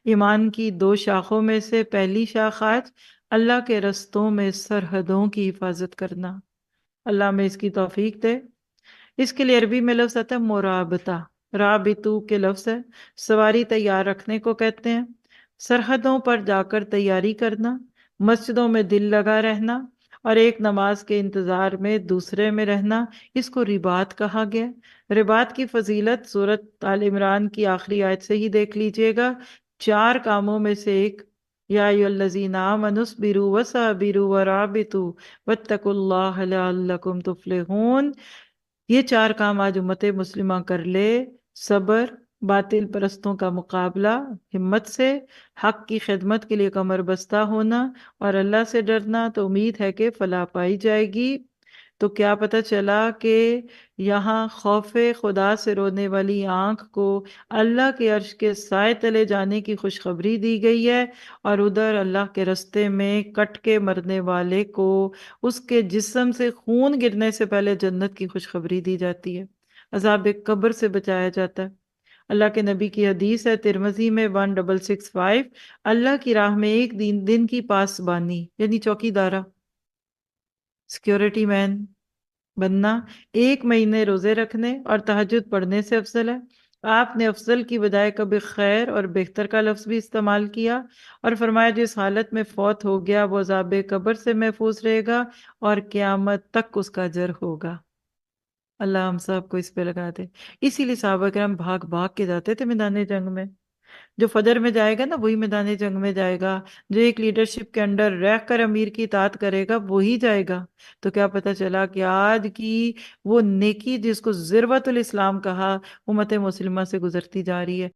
ایمان کی دو شاخوں میں سے پہلی شاخ آج اللہ کے رستوں میں سرحدوں کی حفاظت کرنا۔ اللہ میں اس کی توفیق دے۔ اس کے لیے عربی میں لفظ آتا ہے مرابطہ، رابطو کے لفظ ہے، سواری تیار رکھنے کو کہتے ہیں۔ سرحدوں پر جا کر تیاری کرنا، مسجدوں میں دل لگا رہنا اور ایک نماز کے انتظار میں دوسرے میں رہنا، اس کو رباط کہا گیا۔ رباط کی فضیلت سورۃ آل عمران کی آخری آیت سے ہی دیکھ لیجئے گا۔ 4 کاموں میں سے ایک، یا ایھا الذین آمنوا اصبروا وصابروا ورابطوا واتقوا اللہ لعلکم تفلحون۔ یہ 4 کام آج امت مسلمہ کر لے، صبر، باطل پرستوں کا مقابلہ ہمت سے، حق کی خدمت کے لیے کمر بستہ ہونا اور اللہ سے ڈرنا، تو امید ہے کہ فلاح پائی جائے گی۔ تو کیا پتہ چلا کہ یہاں خوف خدا سے رونے والی آنکھ کو اللہ کے عرش کے سائے تلے جانے کی خوشخبری دی گئی ہے، اور ادھر اللہ کے رستے میں کٹ کے مرنے والے کو اس کے جسم سے خون گرنے سے پہلے جنت کی خوشخبری دی جاتی ہے، عذاب قبر سے بچایا جاتا ہے۔ اللہ کے نبی کی حدیث ہے ترمذی میں 1665، اللہ کی راہ میں ایک دن کی پاسبانی یعنی چوکی دارہ، سیکیورٹی مین بننا 1 مہینے روزے رکھنے اور تہجد پڑھنے سے افضل ہے۔ آپ نے افضل کی بجائے کبھی خیر اور بہتر کا لفظ بھی استعمال کیا اور فرمایا جس حالت میں فوت ہو گیا وہ عذاب قبر سے محفوظ رہے گا اور قیامت تک اس کا اجر ہوگا۔ اللہ ہم سب کو اس پہ لگا دے۔ اسی لیے صحابہ کرام بھاگ بھاگ کے جاتے تھے میدان جنگ میں۔ جو فجر میں جائے گا نا وہی میدان جنگ میں جائے گا، جو ایک لیڈرشپ کے انڈر رہ کر امیر کی اطاعت کرے گا وہی جائے گا۔ تو کیا پتہ چلا کہ آج کی وہ نیکی جس کو ذروۃ الاسلام کہا امت مسلمہ سے گزرتی جا رہی ہے۔